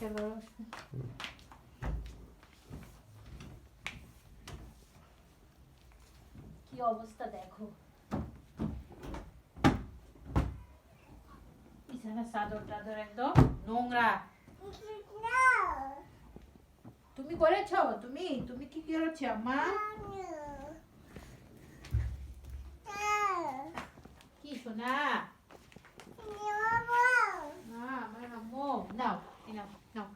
বিশাল বড় আসবে। কি অবস্থা দেখো, বিছানার চাদর টাদর একদম নোংরা। তুমি করেছো? তুমি তুমি কি করেছো আম্মা? কি সোনা? না আমার আম্মু নাও, নাও নাও।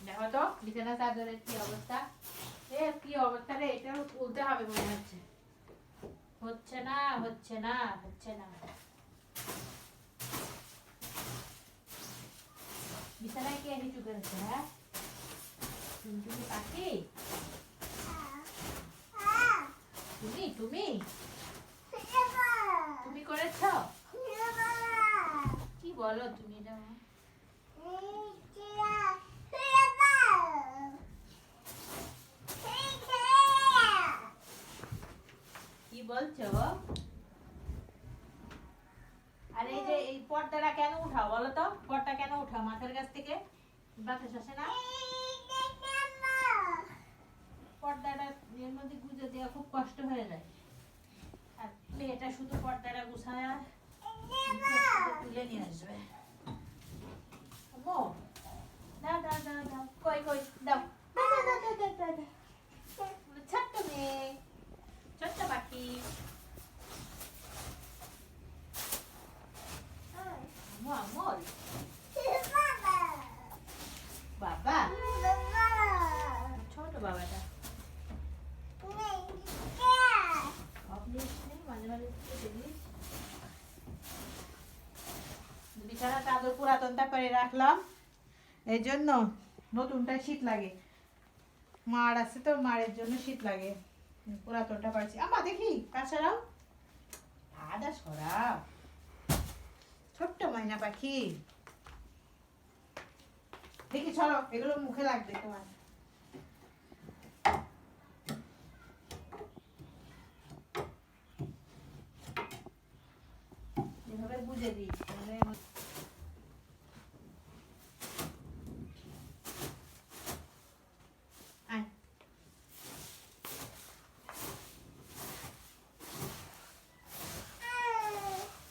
দেখো তো বিছানার চাদরের কি অবস্থা। এ কি অবস্থা রে, এটা তুলতে হবে মনে হচ্ছে। হচ্ছে না হচ্ছে না হচ্ছে না। বিছানায় কে নিচু করেছে? হ্যাঁ তুমি পাখি, তুমি তুমি তুমি করেছ? কি বলো তুমি? কি বলছো? আর এই যে এই পর্দাটা কেন উঠাও বলো তো? পর্দা কেন উঠাও মাথার কাছ থেকে? বাতাস আসে না? পর্দাটা এর মধ্যে গুজে দেওয়া খুব কষ্ট হয়ে যায়। আর মেয়েটা শুধু পর্দাটা গুছায় তুলে নিয়ে আসবে। দাও দাও দাও দাও, কই কই দাও, ছোট্ট মেয়ে, ছোট্ট পাখি। আমল বাবা, ছোট বাবাটা মাঝে মাঝে বিছানা চাদর পুরাতনটা করে রাখলাম, এই জন্য নতুনটা শীত লাগে। মার আছে তো, মায়ের জন্য শীত লাগে, পুরাতনটা পাইছি। আমা দেখি কাছাড়াও আদা সরাও, ছোট্ট ময়না পাখি। দেখি চলো, এগুলো মুখে লাগবে তোমার। এভাবে বুঝে দিই।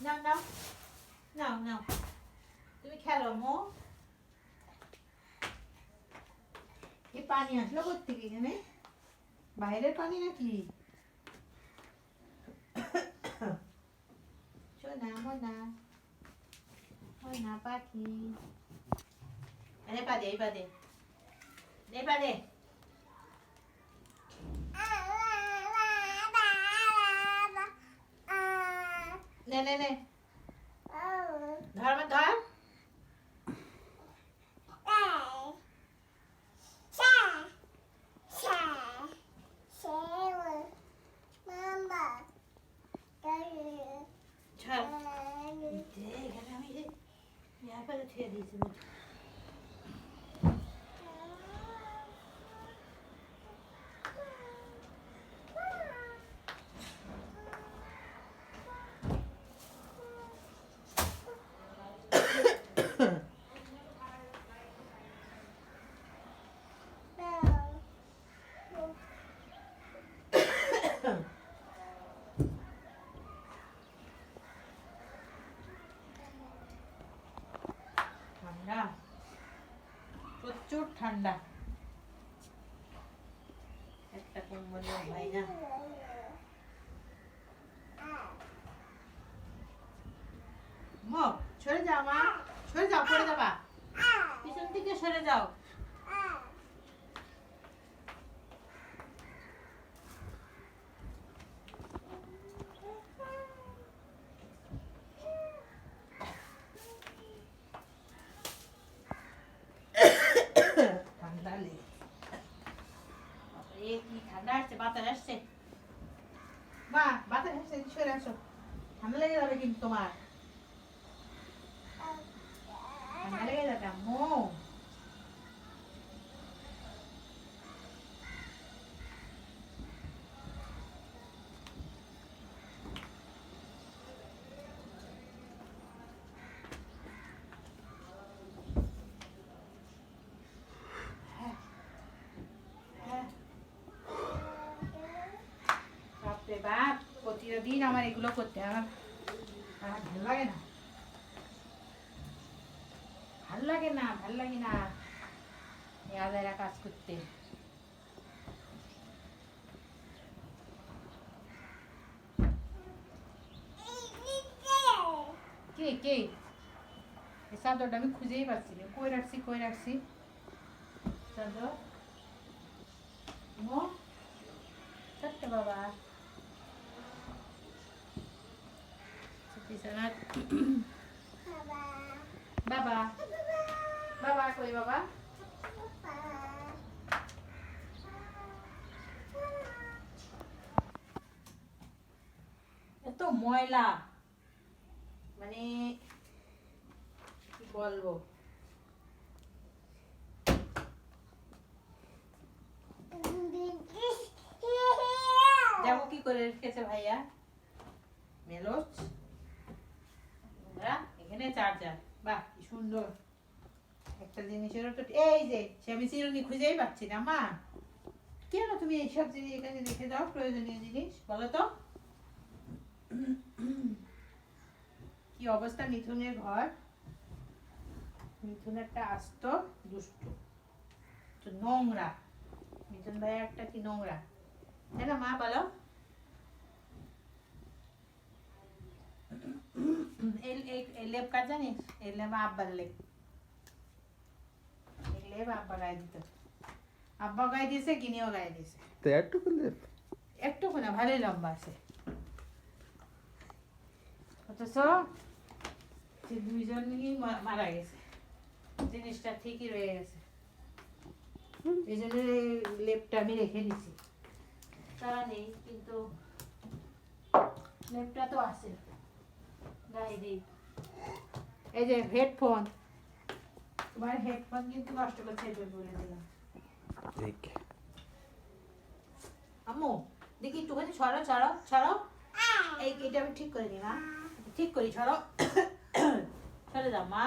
নাও নাও নাও নাও, তুমি খেলো মো। এই পানি আসলো কোত্থেকে এখানে? বাইরের পানি নাকি? সোনা মোনা ময়না পাখি। এই পাদে এই পাদে এই পাদে। নে নে নে, ধর আমার ধর। এখানে আমি ছেড়ে দিয়েছি। ঠান্ডা, প্রচুর ঠান্ডা, একটা কম্বল হয় না। সরে যাও মা, সরে যাও, পড়ে যাবা, পিছন দিকে সরে যাও। ঠান্ডা লেগে কি ঠান্ডা আসছে, বাতাস আসছে। মা বাতাস আসছে, সরে আসো, ঠান্ডা লেগে যাবে কিন্তু তোমার, ঠান্ডা লেগে যাবে আম্মু। চিরদিন আমার এগুলো করতে আমার ভালো লাগে না, ভালো লাগে না, ভালো লাগে না এই আলাদা কাজ করতে। কে কে এই চাদরটা আমি খুঁজেই পাচ্ছি না, কই রাখছি চাদর মো ছোট্ট বাবা বিছানা বাবা বাবা কই বাবা এত ময়লা মানে কি বলবো। দেখো কি করে রেখেছে ভাইয়া মেলোচ, এখানে চার্জার, বাহ কি সুন্দর একটা জিনিসের তো। এই যে আমি চিরুনি খুঁজেই পাচ্ছি না মা, কেন তুমি এইসব জিনিস এখানে রেখে দাও, প্রয়োজনীয় জিনিস বলো তো। কি অবস্থা মিথুনের ঘর, মিথুন একটা আস্ত দুষ্ট তো নোংরা, মিথুন ভাই একটা কি নোংরা, তাই না মা বলো। এই লেপ কাজ জানিস, এই লেপ আব্বার লেপ, এই লেপ আব্বা গায়ে দিত, আব্বা গায়ে দিয়েছে কিনেও গায়ে দিয়েছে, তো একটুকু লেপ, একটুকু না ভালোই লম্বা আছে, অথচ সে দুইজনই মারা গেছে, জিনিসটা ঠিকই রয়ে গেছে, এই জন্য লেপটা আমি রেখে দিছি, তারা নেই কিন্তু লেপটা তো আছে গায়ে দিই। এই যে হেডফোন, তোমার হেডফোন কিন্তু নষ্ট করছে বলে দিলাম। দেখ আম্মু দেখি একটুখানি ছড়ো ছড়ো ছড়ো, এই এটা আমি ঠিক করে নি মা, ঠিক করি ছড়ো, সরে যাও মা।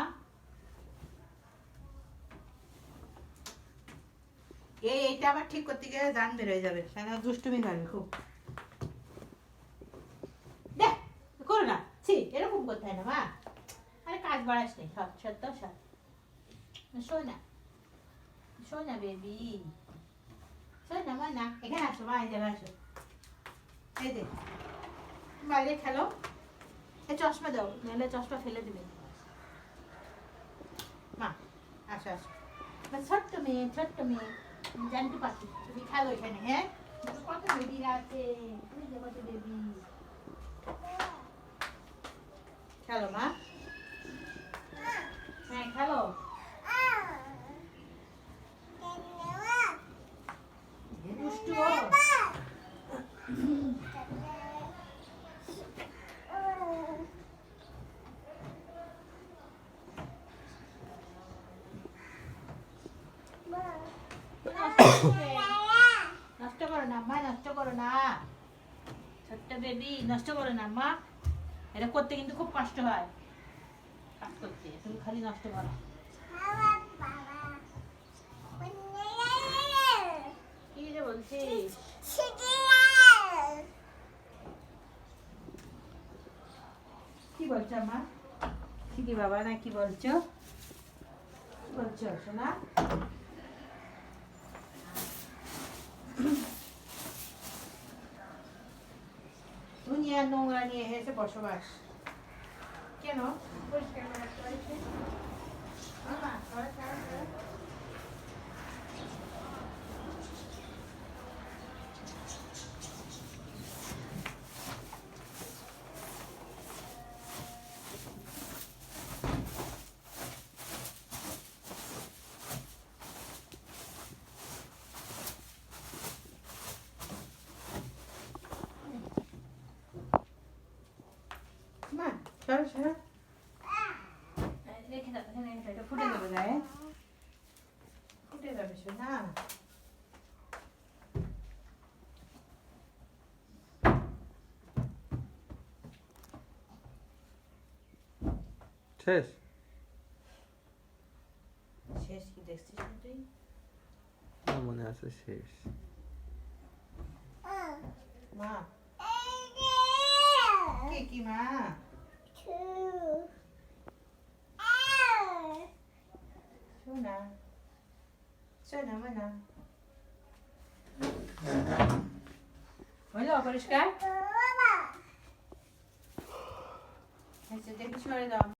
এইটা আবার ঠিক করতে গেলে জান বেরোয় যাবে, কেন দুষ্টুমি করবে খুব, দেখ করো না, ছি এরকম করতে হয় না মা, আরে কাজ বাড়াস নেই, সত্য শোয় না, শোয় না বেবি, শোয় না মা, না এখানে আসো মা, এই জায়গায় আসো, এই যে বাইরে খেলো, এই চশমা দাও নাহলে চশমা ফেলে দিবে, মা আসো আসো, ছোট্ট মেয়ে জানতে পারছি, তুমি খেলো এখানে, হ্যাঁ কত বেবি আছে, কত বেবি, খেলো মা, হ্যাঁ খেলো, দুষ্টু নষ্ট করো না মা, নষ্ট করো না ছোট্ট বেবি, নষ্ট করো না মা, এটা করতে কিন্তু খুব কষ্ট হয়, কাজ করতে তুমি খালি নষ্ট করো। কি রে বলছিস, কি বলছো মা, কি বাবা না কি বলছো, কি বলছো সোনা, দুনিয়া নোংরা নিয়ে এসে বসবাস, কেন পরিষ্কার করা হয়েছে মামা, মা সরো সরো, রেখে দাও এখানে, এটা ফুটে যাবে গায়ে, ফুটে যাবে সোনা, শেষ, শেষ কি দেখছিস না তুই, আমার মনে আছে শেষ। মা শোনা মানা হলো পরিষ্কার আচ্ছা দেখি সরে দাও